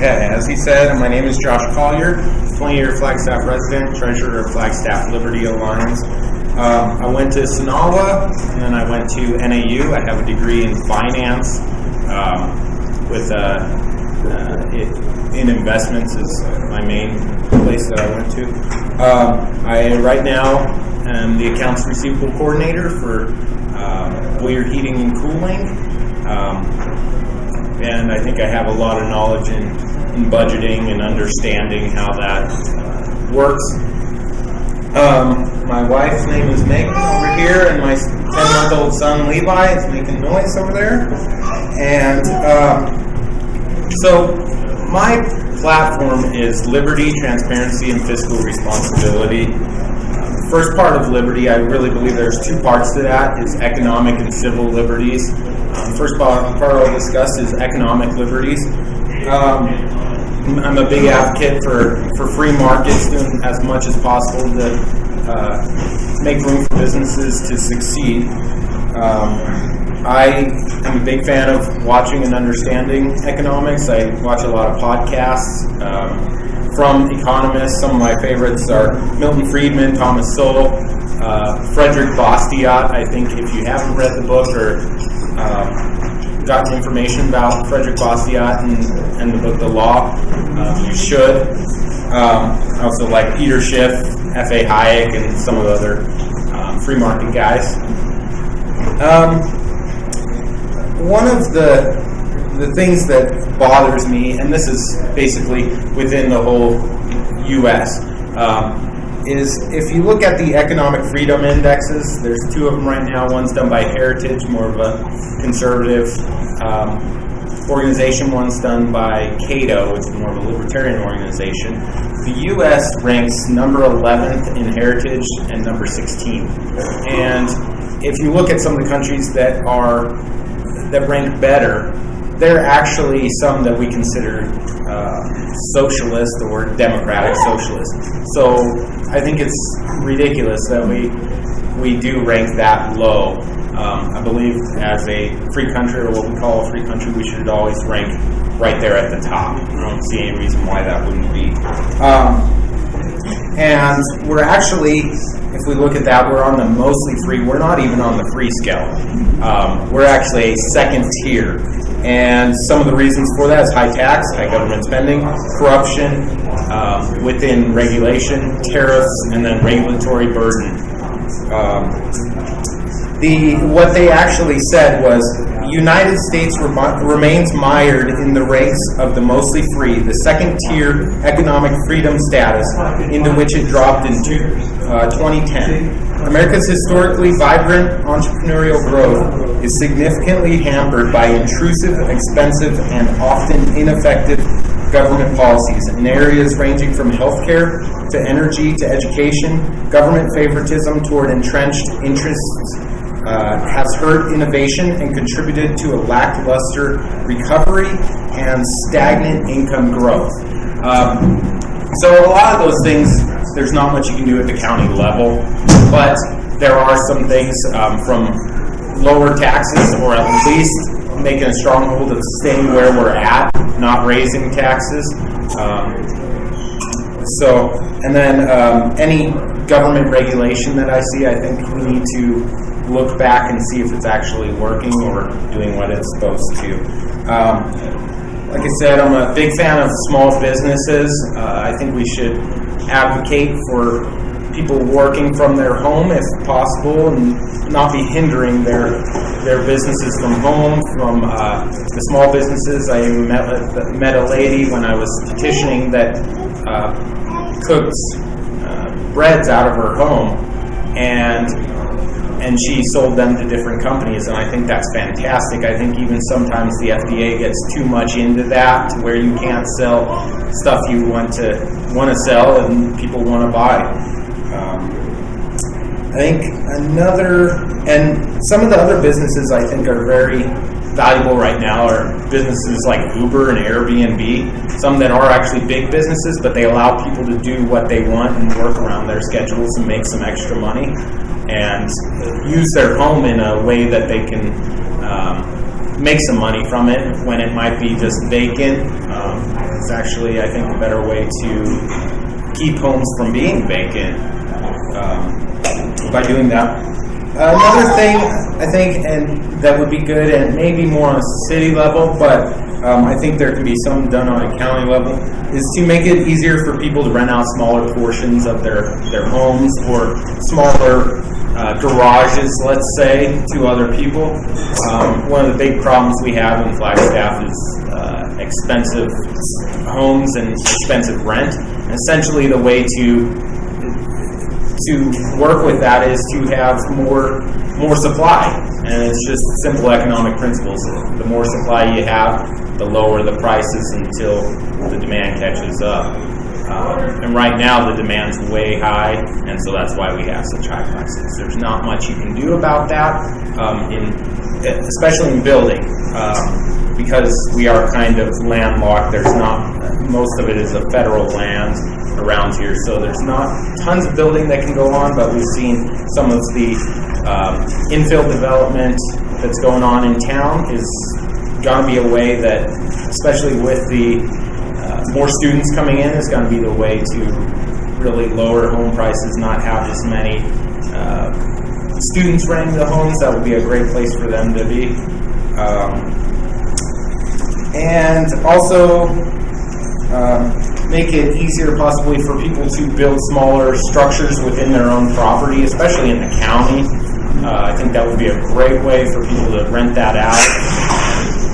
Okay, as he said, my name is Josh Collier, 20-year Flagstaff resident, treasurer of Flagstaff Liberty Alliance. I went to Sonawa, and then I went to NAU. I have a degree in finance with in investments is my main place that I went to. I right now am the accounts receivable coordinator for Boyer Heating and Cooling. And I think I have a lot of knowledge in budgeting and understanding how that works. My wife's name is Megan over here, and my 10-month-old son Levi is making noise over there. And so my platform is liberty, transparency, and fiscal responsibility. First part of liberty, I really believe there's two parts to that, is economic and civil liberties. First part I'll discuss is economic liberties. I'm a big advocate for free markets, doing as much as possible to make room for businesses to succeed. I am a big fan of watching and understanding economics. I watch a lot of podcasts from economists. Some of my favorites are Milton Friedman, Thomas Sowell, Frederick Bastiat. I think if you haven't read the book or gotten information about Frederick Bastiat and the book The Law, you should. I also like Peter Schiff, F.A. Hayek, and some of the other free market guys. One of the things that bothers me, and this is basically within the whole U.S., is if you look at the economic freedom indexes, there's two of them right now. One's done by Heritage, more of a conservative organization. One's done by Cato, which is more of a libertarian organization. The U.S. ranks number 11th in Heritage and number 16. And if you look at some of the countries that rank better, there are actually some that we consider socialist or democratic socialist. So I think it's ridiculous that we do rank that low. I believe as a free country, or what we call a free country, we should always rank right there at the top. I don't see any reason why that wouldn't be. And we're actually, if we look at that, we're on the mostly free. We're not even on the free scale. We're actually a second tier. And some of the reasons for that is high tax, high government spending, corruption within regulation, tariffs, and then regulatory burden. What they actually said was, United States remains mired in the ranks of the mostly free, the second tier economic freedom status, into which it dropped in 2010. America's historically vibrant entrepreneurial growth is significantly hampered by intrusive, expensive, and often ineffective government policies in areas ranging from healthcare to energy to education. Government favoritism toward entrenched interests has hurt innovation and contributed to a lackluster recovery and stagnant income growth. So a lot of those things, there's not much you can do at the county level, but there are some things from lower taxes, or at least making a stronghold of staying where we're at, not raising taxes. And then any government regulation that I see, I think we need to look back and see if it's actually working or doing what it's supposed to. Like I said, I'm a big fan of small businesses. I think we should advocate for people working from their home if possible and not be hindering their businesses from home. From the small businesses, I met a lady when I was petitioning that cooks breads out of her home, and she sold them to different companies, and I think that's fantastic. I think even sometimes the FDA gets too much into that, to where you can't sell stuff you want to sell and people want to buy. I think some of the other businesses I think are very valuable right now are businesses like Uber and Airbnb, some that are actually big businesses, but they allow people to do what they want and work around their schedules and make some extra money and use their home in a way that they can make some money from it when it might be just vacant. It's actually, I think, a better way to keep homes from being vacant by doing that. Another thing, I think, and that would be good, and maybe more on a city level, but I think there can be some done on a county level, is to make it easier for people to rent out smaller portions of their homes or smaller garages, let's say, to other people. One of the big problems we have in Flagstaff is expensive homes and expensive rent. And essentially, the way to work with that is to have more supply, and it's just simple economic principles. The more supply you have, the lower the prices until the demand catches up. And right now the demand's way high, and so that's why we have such high prices. There's not much you can do about that, especially in building, because we are kind of landlocked. There's not, most of it is a federal land around here, so there's not tons of building that can go on, but we've seen some of the infill development that's going on in town is going to be a way that, especially with the more students coming in, is going to be the way to really lower home prices, not have as many students renting the homes. That would be a great place for them to be. And also make it easier possibly for people to build smaller structures within their own property, especially in the county. I think that would be a great way for people to rent that out,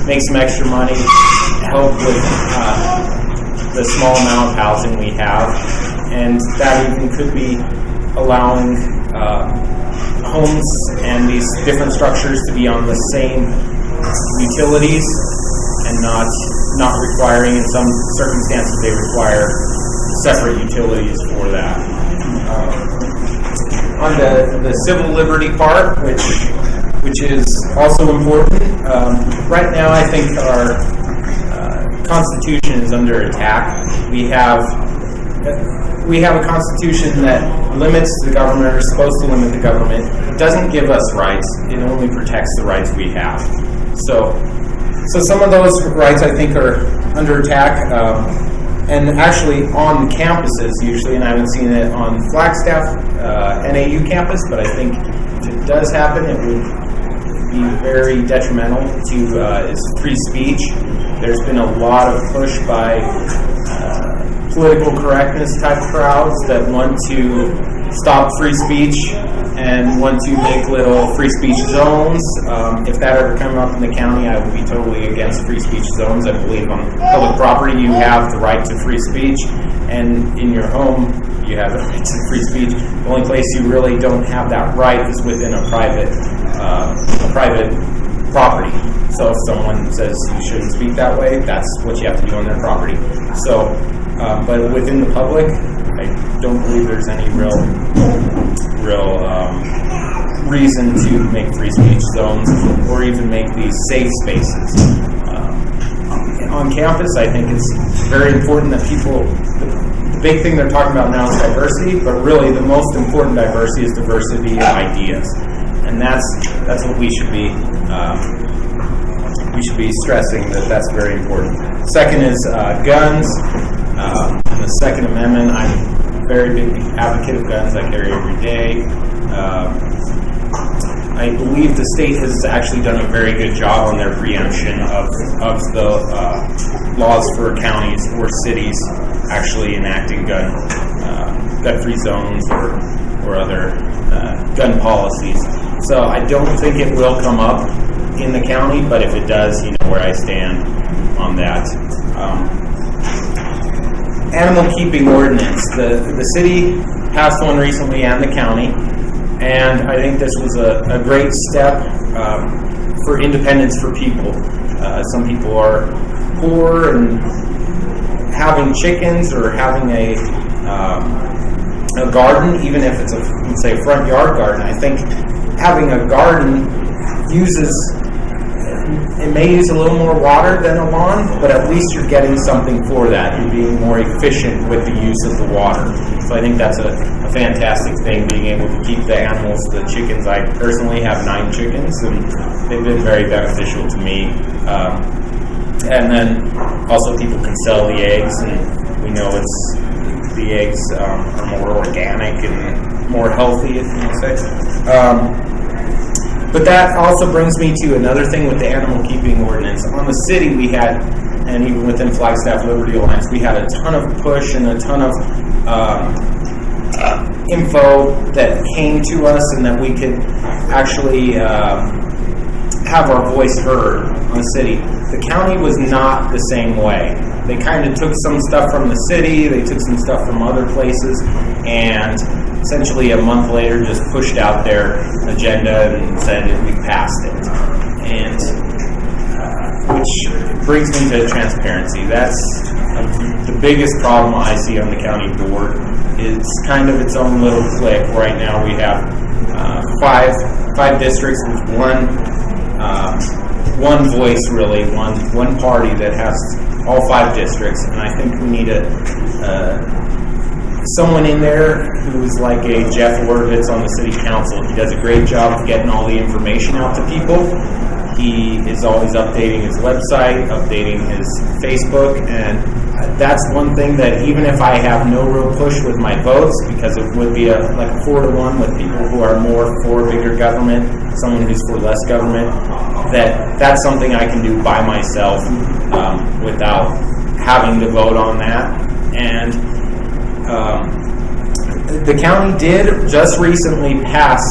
make some extra money, help with the small amount of housing we have, and that even could be allowing homes and these different structures to be on the same utilities and not requiring, in some circumstances they require separate utilities for that. On the civil liberty part, which is also important, right now I think our Constitution is under attack. We have a Constitution that limits the government, or is supposed to limit the government. It doesn't give us rights. It only protects the rights we have. So some of those rights, I think, are under attack, and actually on campuses usually, and I haven't seen it on Flagstaff NAU campus, but I think if it does happen, it would be very detrimental to is free speech. There's been a lot of push by political correctness type crowds that want to stop free speech and want to make little free speech zones. If that ever comes up in the county, I would be totally against free speech zones. I believe on public property you have the right to free speech, and in your home you have the right to free speech. The only place you really don't have that right is within a private property. So if someone says you shouldn't speak that way, that's what you have to do on their property. So, but within the public, I don't believe there's any real reason to make free speech zones or even make these safe spaces. On campus, I think it's very important that people, the big thing they're talking about now is diversity, but really the most important diversity is diversity of ideas. And that's what we should be stressing, that's very important. Second is guns. The Second Amendment, I'm a very big advocate of guns. I carry every day. I believe the state has actually done a very good job on their preemption of the laws for counties or cities actually enacting gun-free zones or other gun policies. So I don't think it will come up in the county, but if it does, you know where I stand on that. Animal keeping ordinance. The city passed one recently, and the county, and I think this was a great step for independence for people. Some people are poor, and having chickens or having a garden, even if it's a front yard garden, I think having a garden It may use a little more water than a lawn, but at least you're getting something for that. You're being more efficient with the use of the water. So I think that's a fantastic thing, being able to keep the animals, the chickens. I personally have 9 chickens, and they've been very beneficial to me. And then also people can sell the eggs, and we know the eggs are more organic and more healthy, if you want to say. But that also brings me to another thing with the animal keeping ordinance. On the city, we had, and even within Flagstaff Liberty Alliance, we had a ton of push and a ton of info that came to us, and that we could actually have our voice heard on the city. The county was not the same way. They kind of took some stuff from the city, they took some stuff from other places, and essentially a month later just pushed out their agenda and said we passed it. And which brings me to transparency. That's the biggest problem I see on the county board. It's kind of its own little clique. Right now we have five districts with one voice, really, one party that has all 5 districts, and I think we need someone in there who's like a Jeff Wordvitz on the city council. He does a great job of getting all the information out to people. He is always updating his website, updating his Facebook, and that's one thing that even if I have no real push with my votes, because it would be like a 4-to-1 with people who are more for bigger government, someone who's for less government, that's something I can do by myself without having to vote on that. And the county did just recently pass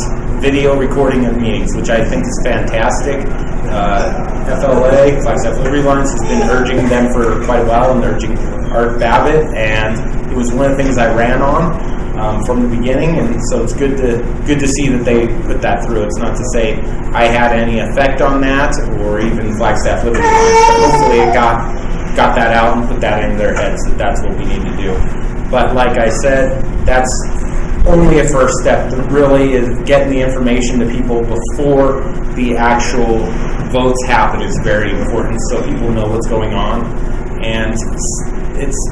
video recording of meetings, which I think is fantastic. FLA, Flagstaff Liberty Alliance, has been urging them for quite a while, and urging Art Babbitt, and it was one of the things I ran on from the beginning, and so it's good to see that they put that through. It's not to say I had any effect on that, or even Flagstaff Liberty Alliance, but hopefully it got that out and put that in their heads that that's what we need to do. But like I said, that's only a first step. Really is getting the information to people before the actual votes happen is very important, so people know what's going on. And it's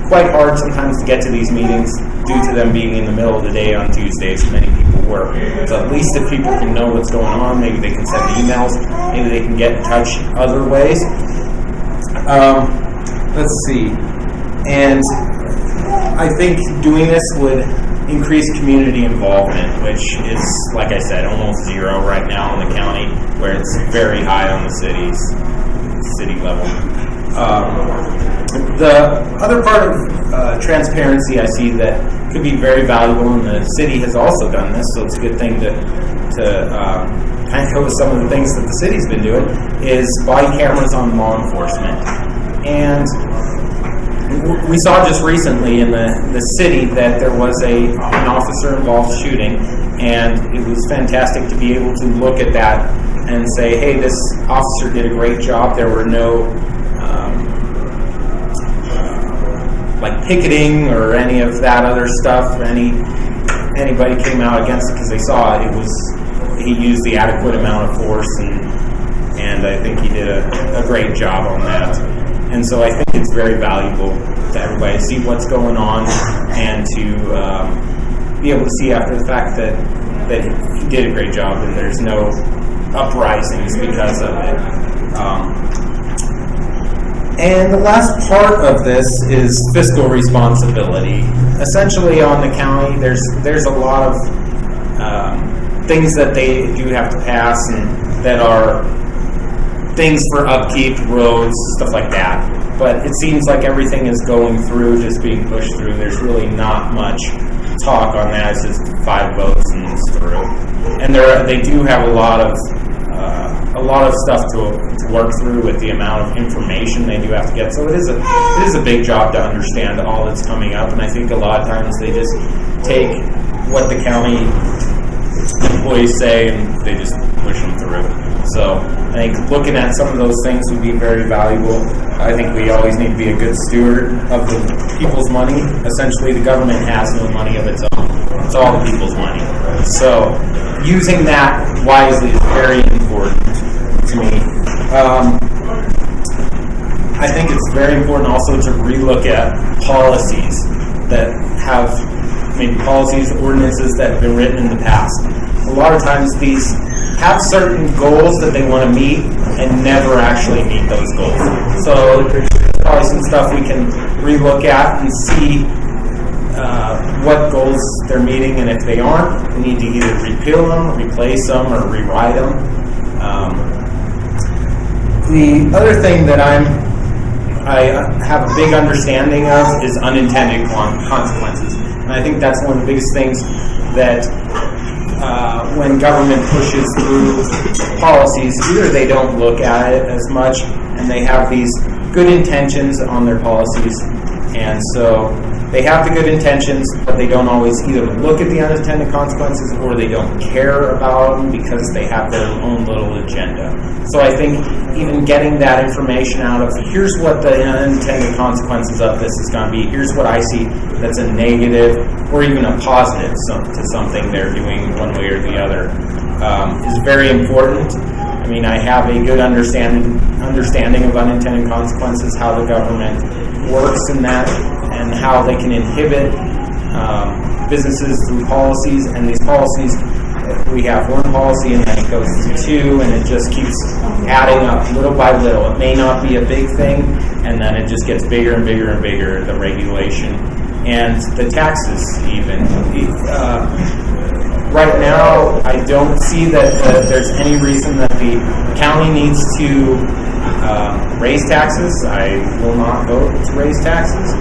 quite hard sometimes to get to these meetings due to them being in the middle of the day on Tuesdays. Many people work. So at least if people can know what's going on, maybe they can send emails, maybe they can get in touch other ways. Let's see. And I think doing this would increase community involvement, which is, like I said, almost zero right now in the county, where it's very high on the city level. The other part of transparency I see that could be very valuable, and the city has also done this, so it's a good thing to kind of go with some of the things that the city's been doing, is body cameras on law enforcement. And we saw just recently in the city that there was an officer-involved shooting, and it was fantastic to be able to look at that and say, hey, this officer did a great job. There were no like picketing or any of that other stuff. Anybody came out against it because they saw it. He used the adequate amount of force, and I think he did a great job on that. And so I think it's very valuable to everybody to see what's going on, and to be able to see after the fact that he did a great job and there's no uprisings because of it. And the last part of this is fiscal responsibility. Essentially on the county, there's a lot of things that they do have to pass, and that are things for upkeep, roads, stuff like that. But it seems like everything is going through, just being pushed through. There's really not much talk on that. It's just 5 votes and it's through. And they do have a lot of stuff to work through with the amount of information they do have to get. So it is a big job to understand all that's coming up. And I think a lot of times they just take what the county employees say and they just push them through. So I think looking at some of those things would be very valuable. I think we always need to be a good steward of the people's money. Essentially, the government has no money of its own. It's all the people's money. So using that wisely is very important to me. I think it's very important also to relook at policies that have, maybe policies, ordinances that have been written in the past. A lot of times these have certain goals that they want to meet and never actually meet those goals. So there's probably some stuff we can relook at and see what goals they're meeting, and if they aren't, we need to either repeal them, replace them, or rewrite them. The other thing that I have a big understanding of is unintended consequences. And I think that's one of the biggest things that when government pushes through policies, either they don't look at it as much and they have these good intentions on their policies. And so they have the good intentions, but they don't always either look at the unintended consequences or they don't care about them because they have their own little agenda. So I think even getting that information out of, here's what the unintended consequences of this is going to be, here's what I see that's a negative or even a positive to something they're doing one way or the other, is very important. I mean, I have a good understanding of unintended consequences, how the government works in that, and how they can inhibit businesses through policies. And these policies, we have one policy and then it goes to two, and it just keeps adding up little by little. It may not be a big thing, and then it just gets bigger and bigger and bigger, the regulation. And the taxes even. Right now, I don't see that there's any reason that the county needs to raise taxes. I will not vote to raise taxes.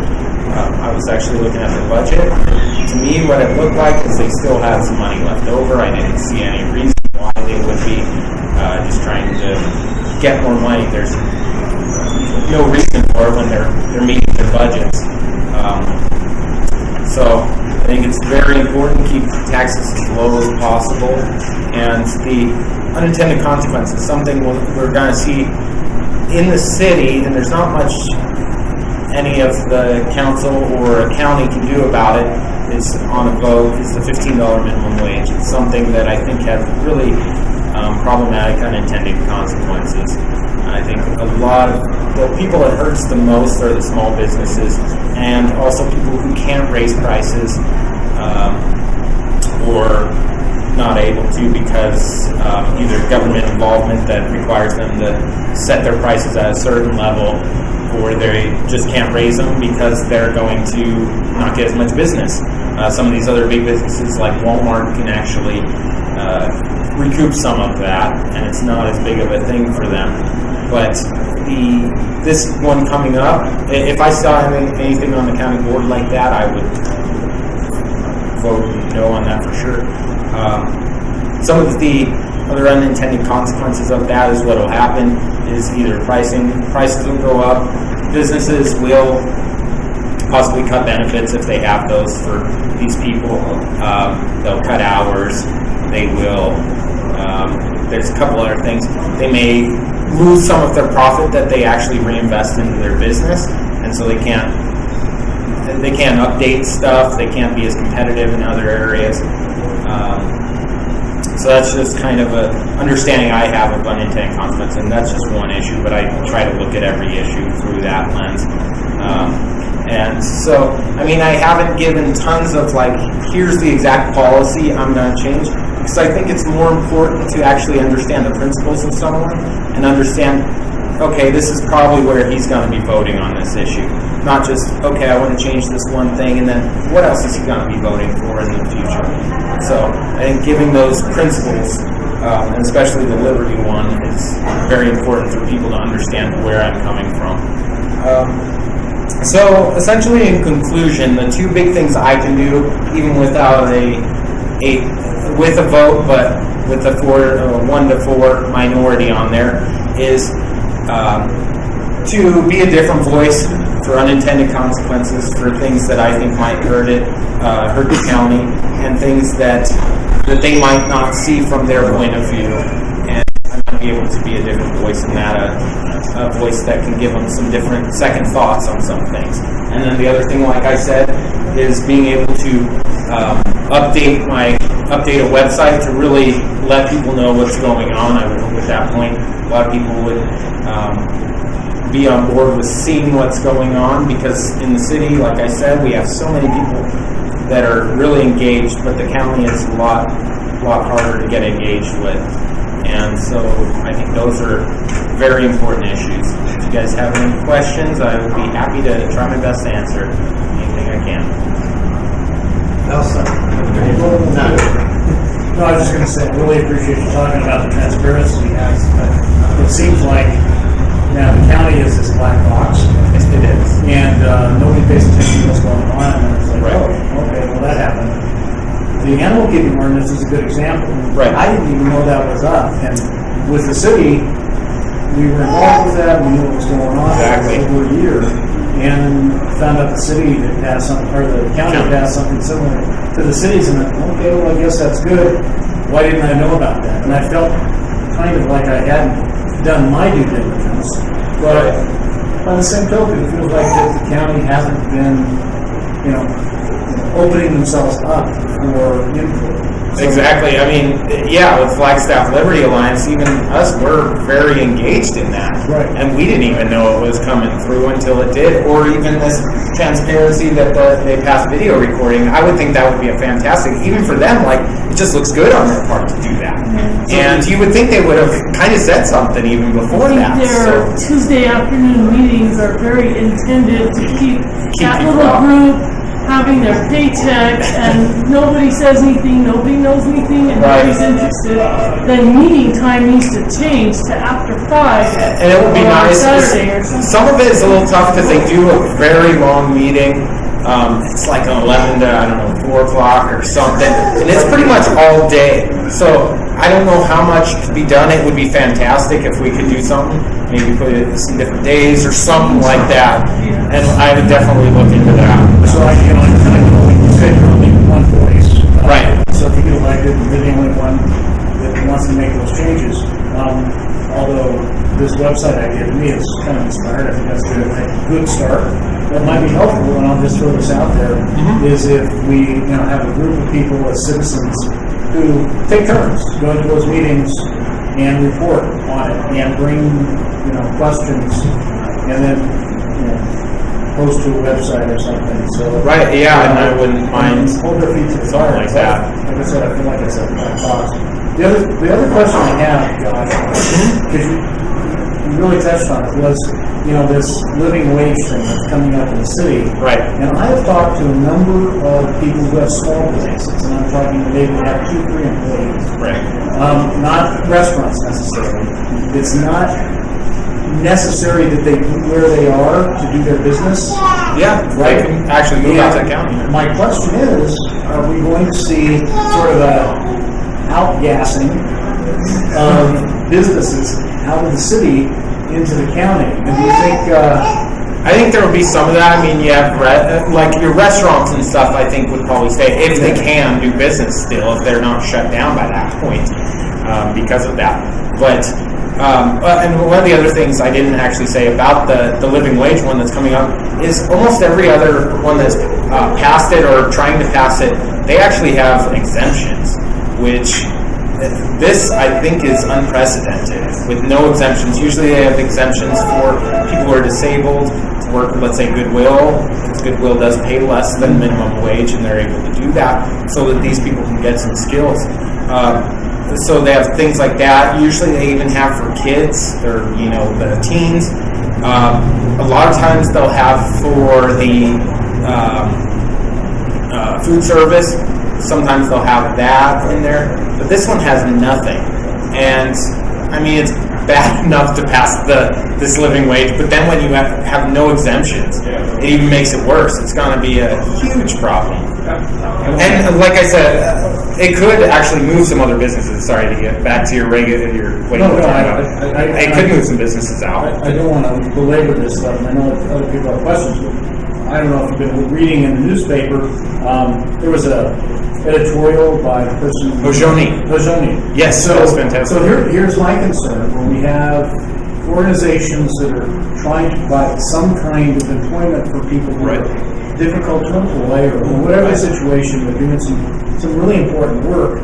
I was actually looking at their budget. To me, what it looked like is they still had some money left over. I didn't see any reason why they would be just trying to get more money. There's no reason for it when they're meeting their budgets. So I think it's very important to keep taxes as low as possible. And the unintended consequences, something we're going to see in the city, and there's not much any of the council or a county can do about it, is on a vote, is the $15 minimum wage. It's something that I think has really problematic unintended consequences. I think a lot of the people it hurts the most are the small businesses, and also people who can't raise prices or not able to because either government involvement that requires them to set their prices at a certain level, or they just can't raise them because they're going to not get as much business. Some of these other big businesses like Walmart can actually recoup some of that, and it's not as big of a thing for them. But this one coming up, if I saw anything on the county board like that, I would vote no on that for sure. Some of the other unintended consequences of that is what will happen is either prices will go up, businesses will possibly cut benefits if they have those for these people. They'll cut hours. They will. There's a couple other things. They may lose some of their profit that they actually reinvest into their business, and so they can't update stuff. They can't be as competitive in other areas. So that's just kind of an understanding I have of unintended consequences, and that's just one issue, but I try to look at every issue through that lens. And so, I mean, I haven't given tons of like, here's the exact policy I'm going to change, because I think it's more important to actually understand the principles of someone and understand, okay, this is probably where he's going to be voting on this issue. Not just, okay, I want to change this one thing, and then what else is he going to be voting for in the future? So I think giving those principles, and especially the Liberty one, is very important for people to understand where I'm coming from. So essentially, in conclusion, the two big things I can do, even without with a vote, but with a 1-to-4 minority on there, is to be a different voice for unintended consequences, for things that I think might hurt the county, and things that they might not see from their point of view. And I might be able to be a different voice in that, a voice that can give them some different second thoughts on some things. And then the other thing, like I said, is being able to update a website to really let people know what's going on. I would hope at that point a lot of people would be on board with seeing what's going on, because in the city, like I said, we have so many people that are really engaged, but the county is a lot harder to get engaged with. And so I think those are very important issues. If you guys have any questions, I would be happy to try my best to answer anything I can. No, I was just going to say, I really appreciate you talking about the transparency act. It seems like now the county is this black box. It is. And nobody pays attention to what's going on. And it's like, right. Oh, okay, well that happened. The animal keeping ordinance is a good example. Right. I didn't even know that was up. And with the city, we were involved with that. We knew what was going on exactly. for over a year. And found out the city had passed something, or the county had passed something similar to the cities. And okay, well, I guess that's good. Why didn't I know about that? And I felt kind of like I hadn't done my due diligence. But by the same token, it feels like that the county hasn't been, opening themselves up for input. Exactly. I mean, yeah, with Flagstaff Liberty Alliance, even us, we're very engaged in that. Right. And we didn't even know it was coming through until it did. Or even this transparency that they passed video recording. I would think that would be a fantastic, even for them, like, it just looks good on their part to do that. Mm-hmm. And you would think they would have kind of said something even before that. Their Tuesday afternoon meetings are very intended to keep that little group having their paychecks, and nobody says anything, nobody knows anything, and nobody's interested, then meeting time needs to change to after 5. And it would be nice. Saturday or something. Some of it is a little tough because they do a very long meeting. It's like an 11 to 4 o'clock or something, and it's pretty much all day. So I don't know how much could be done. It would be fantastic if we could do something. Maybe put it in some different days or something like that. And I would definitely look into that. So like you said, you're only one voice. Right. So if you get elected, you're the only one that wants to make those changes. Although this website idea to me is kind of inspired. I think that's a good start. What might be helpful, and I'll just throw this out there, is if we have a group of people as citizens who take turns, go into those meetings and report on it and bring questions, and then post to a website or something. So right, yeah, and I wouldn't mind hold their feet to the fire like that. Like I said, I feel like it's a box. The other question I have, Josh, because you really touched on it, was this living wage thing that's coming up in the city. Right. And I have talked to a number of people who have small businesses, and I'm talking maybe have 2-3 employees. Right. Not restaurants necessarily. It's not necessary that they be where they are to do their business. Yeah, right. They can actually move out to the county. My question is, are we going to see sort of a outgassing of businesses out of the city into the county? And do you think... I think there will be some of that. I mean, you have like your restaurants and stuff, I think, would probably stay, if they can do business still, if they're not shut down by that point because of that. But and one of the other things I didn't actually say about the living wage one that's coming up is almost every other one that's passed it or trying to pass it, they actually have exemptions, which this, I think, is unprecedented, with no exemptions. Usually they have exemptions for people who are disabled to work, let's say, Goodwill, because Goodwill does pay less than minimum wage, and they're able to do that so that these people can get some skills. So they have things like that. Usually they even have for kids or, the teens. A lot of times they'll have for the food service. Sometimes they'll have that in there. But this one has nothing. And, I mean, it's bad enough to pass this living wage, but then when you have no exemptions, it even makes it worse. It's going to be a huge problem. And like I said, it could actually move some other businesses. Sorry to get back to your regular. It could move some businesses out. I don't want to belabor this stuff. I know other people have questions, but I don't know if you've been reading in the newspaper. There was a editorial by the person. Hojoni. Yes, So, that's fantastic. so here's my concern. When we have organizations that are trying to provide some kind of employment for people who Right. are difficult to employ or whatever the situation, they're doing some really important work,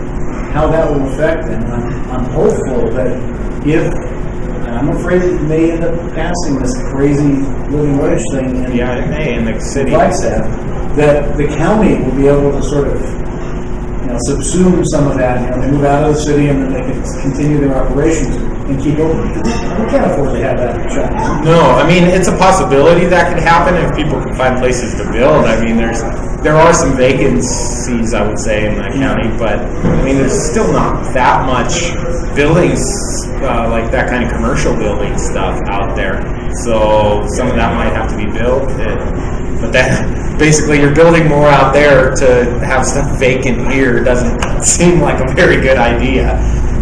how that will affect them. I'm hopeful that if, and I'm afraid it may end up passing this crazy living wage thing in Yeah, it may in the city. Flagstaff, that the county will be able to sort of, subsume some of that. They move out of the city and then they can continue their operations and keep open. We can't afford to have that shut down. No, I mean, it's a possibility that could happen if people can find places to build. I mean, there are some vacancies, I would say, in that county, but I mean, there's still not that much buildings, like that kind of commercial building stuff out there. So some of that might have to be built. But that basically you're building more out there to have stuff vacant here doesn't seem like a very good idea.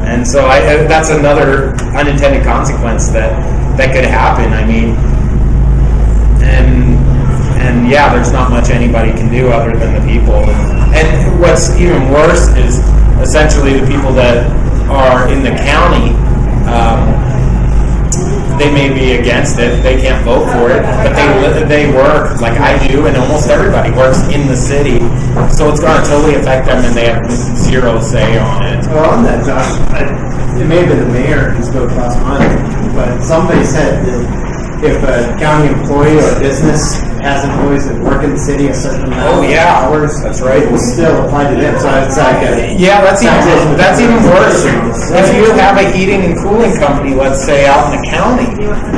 And so that's another unintended consequence that could happen. I mean, and yeah, there's not much anybody can do other than the people. And what's even worse is essentially the people that are in the county. They may be against it. They can't vote for it, but they work like I do, and almost everybody works in the city. So it's going to totally affect them, and they have zero say on it. Well, on that, Josh, it may have been the mayor who spoke last month, but somebody said that if a county employee or business has employees that work in the city a certain amount of hours, that's right. it will still apply to them. So it's like that's even worse. If you have a heating and cooling company, let's say out in the county,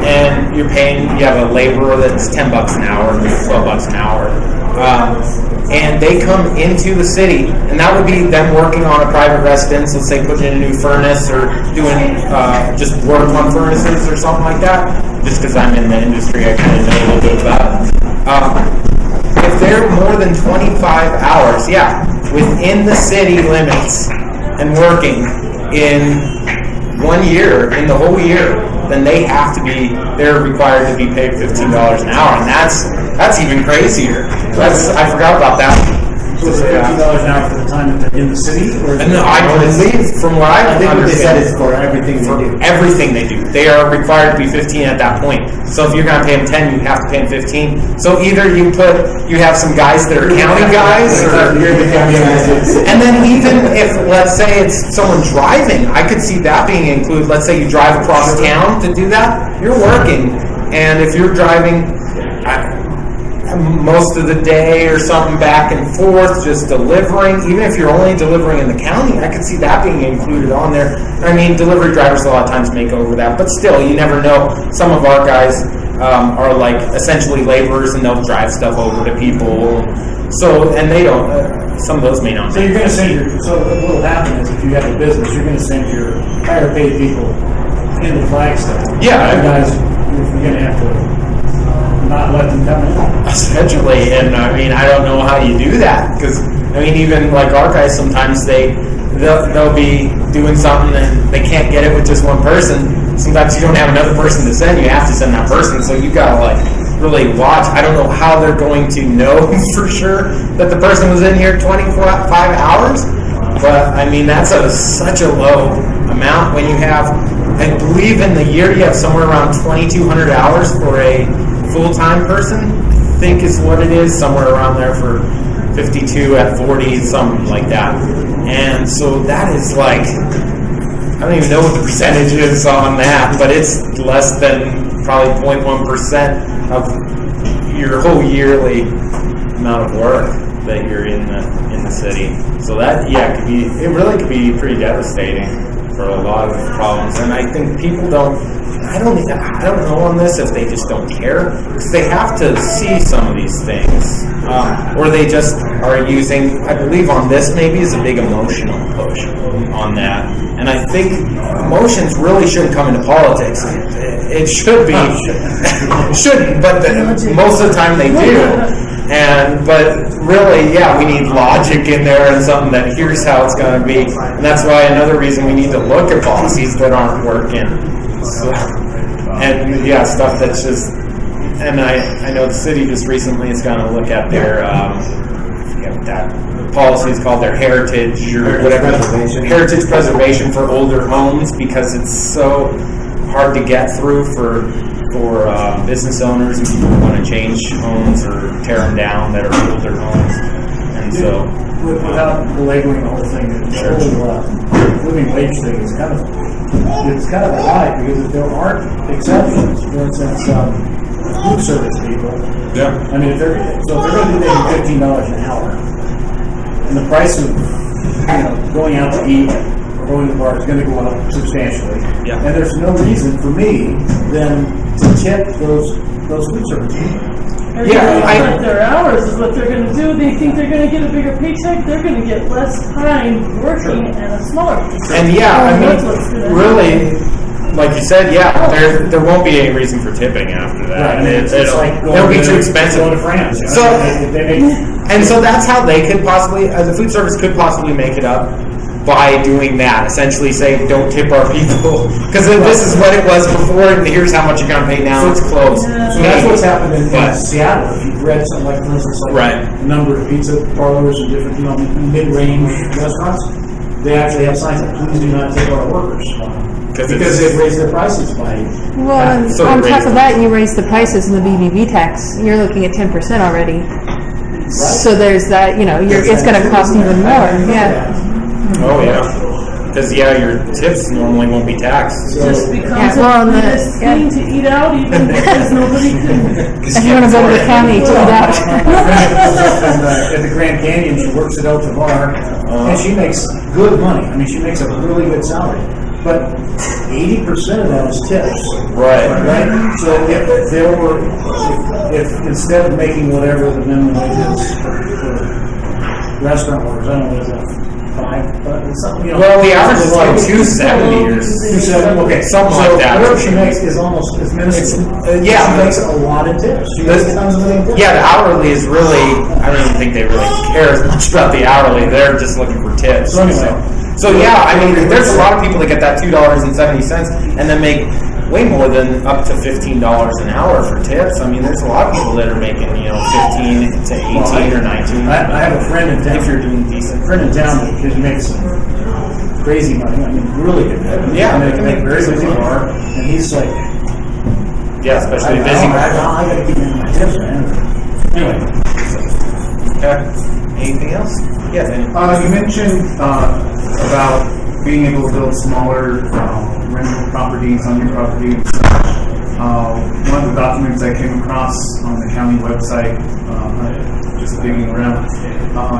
and you have a laborer that's $10 an hour, $12 an hour, and they come into the city, and that would be them working on a private residence, let's say putting in a new furnace or doing just work on furnaces or something like that. Just because I'm in the industry, I kind of know a little bit about it. If they're more than 25 hours, within the city limits and working in 1 year, in the whole year, then they're required to be paid $15 an hour, and that's even crazier. I forgot about that. Was it $50 an hour for the time that they're in the city? Or No, I believe from what I what they understand, said is for everything they do. everything they do. They are required to be 15 at that point. So if you're going to pay them 10, you have to pay them 15. So either you have some guys that are county guys, and then even if, let's say it's someone driving, I could see that being included. Let's say you drive across town to do that, you're working, and if you're driving most of the day or something back and forth, just delivering, even if you're only delivering in the county, I could see that being included on there. I mean, delivery drivers a lot of times make over that, but still, you never know. Some of our guys are like essentially laborers, and they'll drive stuff over to people. So, and they don't, some of those may not. So you're going to send so what will happen is if you have a business, you're going to send your higher paid people into Flagstaff. Yeah. You guys, you're going to have to not let them come in. Essentially, and I mean, I don't know how you do that, because I mean, even like our guys, sometimes they'll be doing something and they can't get it with just one person. Sometimes you don't have another person to send, you have to send that person, so you gotta like really watch. I don't know how they're going to know for sure that the person was in here 25 hours, but I mean, that's such a low amount when you have, I believe in the year you have somewhere around 2,200 hours for a full-time person, I think is what it is, somewhere around there for 52 at 40, something like that. And so that is like, I don't even know what the percentage is on that, but it's less than probably 0.1% of your whole yearly amount of work that you're in the city. So that, it really could be pretty devastating for a lot of problems. And I think people I don't know on this if they just don't care, because they have to see some of these things, or they just are using, I believe on this maybe is a big emotional push on that. And I think emotions really shouldn't come into politics. It should be, shouldn't, but most of the time they do. But really, we need logic in there and something that here's how it's going to be. And that's why another reason we need to look at policies that aren't working. So, and stuff that's just, and I know the city just recently is going to look at their that policy is called their heritage or whatever. Preservation. Heritage preservation for older homes, because it's so hard to get through for business owners and people who want to change homes or tear them down that are older homes. And so, without belaboring the whole thing, the whole living wage thing is kind of odd, because if there aren't exceptions, for instance, food service people. yeah. I mean, if they're going to be making $15 an hour, and the price of going out to eat or going to the bar is going to go up substantially, Yeah. and there's no reason for me then to tip those food service people. Yeah, their hours is what they're going to do. They think they're going to get a bigger paycheck. They're going to get less time working and a smaller paycheck. And yeah, I That's what's mean, gonna really, like you said, yeah, there won't be any reason for tipping after that. Right, I mean, it's like It'll be too expensive. Going to France. So- they make And so that's how they could possibly, the food service could possibly make it up by doing that. Essentially say, don't tip our people. Because this is what it was before, and here's how much you're going to pay now. It's closed. Yeah. So that's what's happened in But- Seattle. If you've read something like, for instance, like Right. a number of pizza parlors and different, mid-range restaurants, they actually have signs that please do not tip our workers. Because they've raised their prices by. Well, and So on they top raised of that, you raise the prices in the BBB tax. You're looking at 10% already. So there's that. It's going to cost even more. Yeah. Oh, yeah. Because, yeah, your tips normally won't be taxed. It just becomes well, a and business thing to eat out, even because nobody can. If you want to go to the county to eat out. At the Grand Canyon, she works at El Tabar, and she makes good money. I mean, she makes a really good salary. But 80% of that is tips. Right. Right? So if instead of making whatever the minimum wage is for restaurant workers, I don't know what it is, $5, something, Well, the average is like $270 or $270, okay, something so like that. whatever she makes is almost as minuscule. yeah, She makes a lot of tips. She makes tons of money in tips. Yeah, the hourly is really, I don't even think they really care as much about the hourly. They're just looking for tips. So anyway. So yeah, I mean, there's a lot of people that get that $2.70 and then make way more than up to $15 an hour for tips. I mean, there's a lot of people that are making, 15 to 18 or 19. I have a friend in town. If you're doing decent. A friend in town that makes some crazy money. I mean, really good money. Yeah, they can make very busy bar, and he's like, Yeah, especially I busy. gotta keep in my tips, man. Anyway, Okay. Anything else? Yeah, Danny. You mentioned about being able to build smaller rental properties on your property. One of the documents I came across on the county website, just digging around,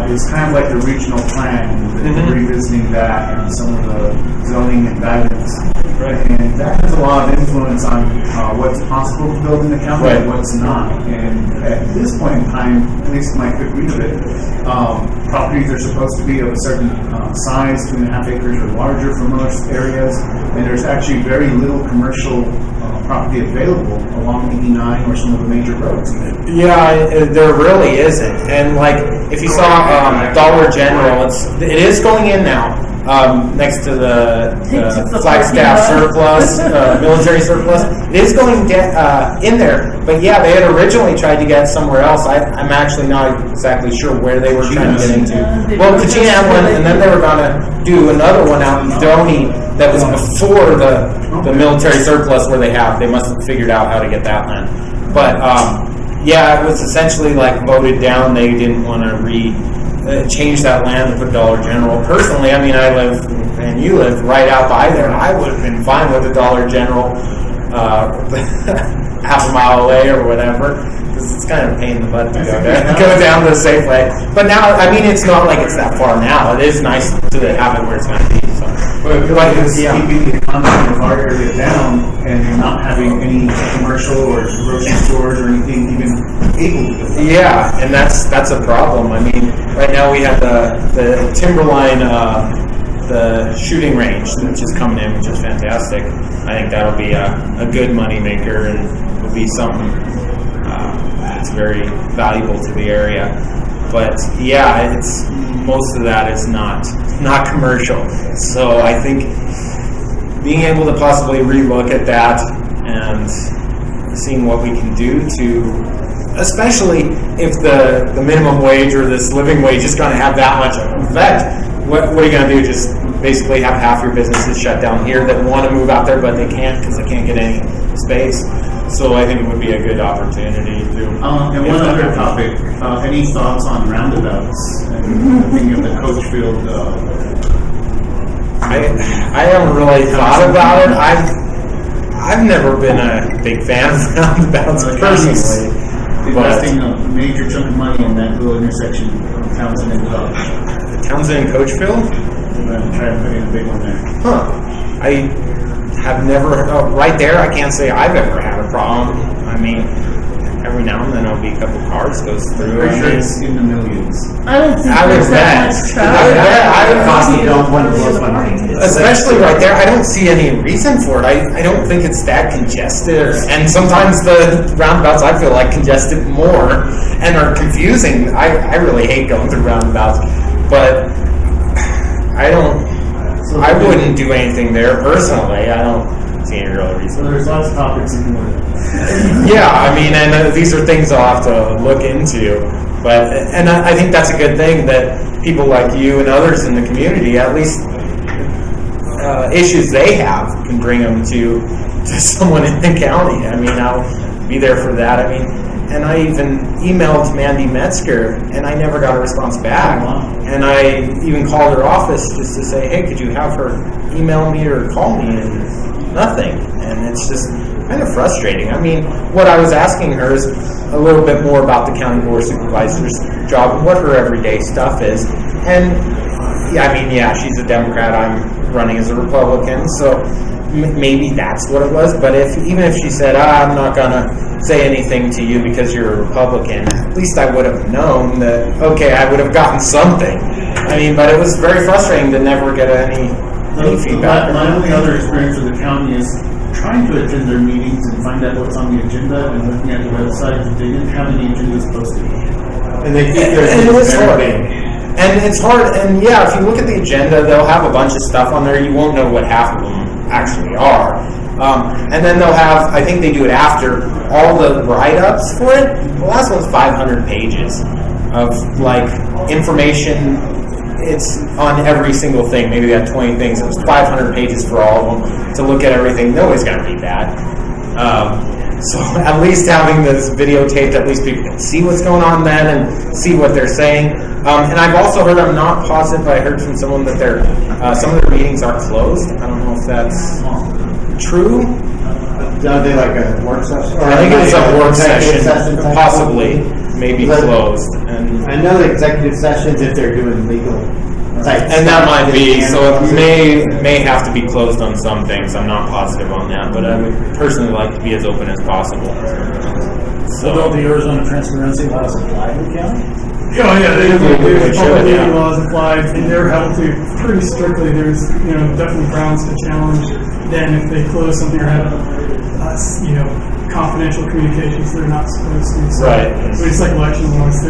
is kind of like the regional plan, revisiting that and some of the zoning and guidance. Right. And that has a lot of influence on what's possible to build in the county and what's not. And at this point in time, at least my quick read of it, properties are supposed to be of a certain size, 2.5 acres or larger for most areas, and there's actually very little commercial property available along 89 or some of the major roads. Yeah, there really isn't. And like, if you saw Dollar General, it is going in now. Next to the Flagstaff surplus, military surplus, it is going in there. But yeah, they had originally tried to get somewhere else. I'm actually not exactly sure where they were trying to get into. Well, Kachina had one, and then they were going to do another one out in Doney that was before the military surplus where they must have figured out how to get that land. But yeah, it was essentially like voted down. They didn't want to change that land to put Dollar General. Personally, I mean, I live, and you live right out by there, and I would have been fine with a Dollar General half a mile away or whatever, because it's kind of a pain in the butt to go down the Safeway. But now, I mean, it's not like it's that far now. It is nice to have it where it's going to be. So. But I feel like it's keeping the economy of our area down and not having any commercial or grocery stores or anything even able to do that. Yeah, and that's a problem. I mean, right now we have the Timberline, the shooting range that's just coming in, which is fantastic. I think that'll be a good money maker and will be something that's very valuable to the area. But yeah, most of that is not commercial. So I think being able to possibly relook at that and seeing what we can do to especially if the minimum wage or this living wage is going to have that much effect. What are you going to do? Just basically have half your businesses shut down here that want to move out there, but they can't because they can't get any space. So I think it would be a good opportunity to. And one other topic, any thoughts on roundabouts and thinking of the coach field? I haven't really thought about it. I've never been a big fan of roundabouts personally. Investing a major chunk of money in that little intersection from Townsend and Townsend and Coachfield? Try to put in a big one there. Huh. I have never, right there, I can't say I've ever had a problem. I mean, every now and then there'll be a couple cars goes through. Pretty sure it's in the millions. I don't think I there's would that bet. much traffic. I would Constantly don't want to blow my mind. Especially right there, I don't see any reason for it. I don't think it's that congested. And sometimes the roundabouts I feel like congested more and are confusing. I really hate going through roundabouts, but I wouldn't do anything there personally. I don't see any real reason. So there's lots of topics you can look at. Yeah, I mean, and these are things I'll have to look into. But I think that's a good thing that people like you and others in the community, at least issues they have, can bring them to someone in the county. I mean, I'll be there for that. I mean, and I even emailed Mandy Metzger, and I never got a response back. And I even called her office just to say, hey, could you have her email me or call me? And nothing. And it's just kind of frustrating. I mean, what I was asking her is a little bit more about the county board supervisor's job and what her everyday stuff is. And yeah, I mean, yeah, she's a Democrat. I'm running as a Republican, so maybe that's what it was. But even if she said, I'm not gonna say anything to you because you're a Republican, at least I would have known that, okay, I would have gotten something. I mean, but it was very frustrating to never get any feedback. My only other experience with the county is trying to attend their meetings and find out what's on the agenda and looking at the website. They didn't have any agendas posted. And they keep their And it was very hard. big. And it's hard, and yeah, if you look at the agenda, they'll have a bunch of stuff on there. You won't know what half of them actually are. And then they'll have, I think they do it after, all the write-ups for it. The last one's 500 pages of, like, information. It's on every single thing. Maybe they have 20 things. It was 500 pages for all of them to look at everything. Nobody's going to read that. So at least having this videotaped, at least people can see what's going on then and see what they're saying. And I've also heard, I'm not positive, but I heard from someone that some of their meetings are closed. I don't know if that's true. Are they like a work session? Or I think it's a work executive session, type possibly, thing? maybe But closed. And I know the executive sessions if they're doing legal type And that stuff, might be, they so can- it may have to be closed on some things. I'm not positive on that, but I would personally like to be as open as possible. So don't the Arizona transparency laws apply to the county? Oh yeah, They there's should, public yeah. meeting laws applied, and they're held to pretty strictly. There's definitely grounds to challenge. Then if they close something or have confidential communications, they're not supposed to. So Right. It's like election laws.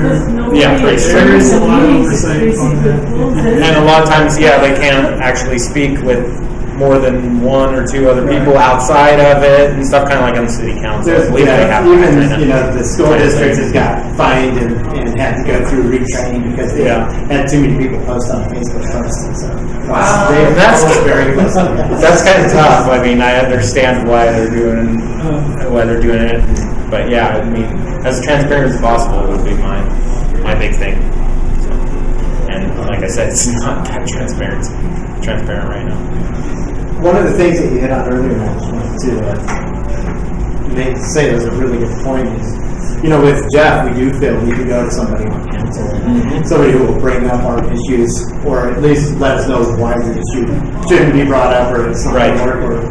Yeah, pretty strict. There is a lot of oversight on that. And a lot of times, yeah, they can't actually speak with more than one or two other people outside of it and stuff, kind of like on the city council. I believe they have even that kind of- the school district has got fined and had to go through retraining because they Yeah. had too many people post on Facebook first. And so That's very close. That's kind of tough. I mean, I understand why they're doing it, but yeah, I mean, as transparent as possible would be my big thing. So, and like I said, it's not that transparent right now. One of the things that you hit on earlier, and I just wanted to say was a really good point is, with Jeff, we do feel we could go to somebody on council, somebody who will bring up our issues, or at least let us know why the issue shouldn't be brought up, or it's not Right. going to work,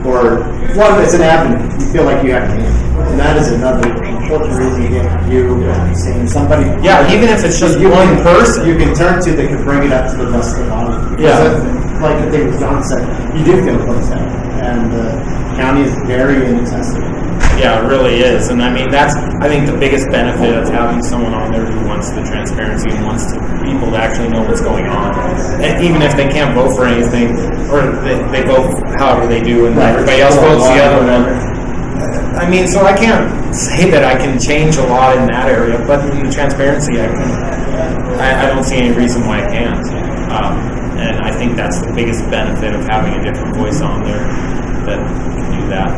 or one, it's an avenue. You feel like you have to answer. And that is another important reason you get you saying somebody. Yeah, even if it's just one person. You can turn to that can bring it up to the rest of the body. Yeah. Because like the thing John said, you do feel close out, and the county is very inaccessible. Yeah, it really is. And I mean, that's, I think, the biggest benefit of having someone on there who wants the transparency and wants people to actually know what's going on. And even if they can't vote for anything, or they vote however they do, and everybody else votes the other one, I mean, so I can't say that I can change a lot in that area, but in the transparency, I don't see any reason why I can't. And I think that's the biggest benefit of having a different voice on there that can do that.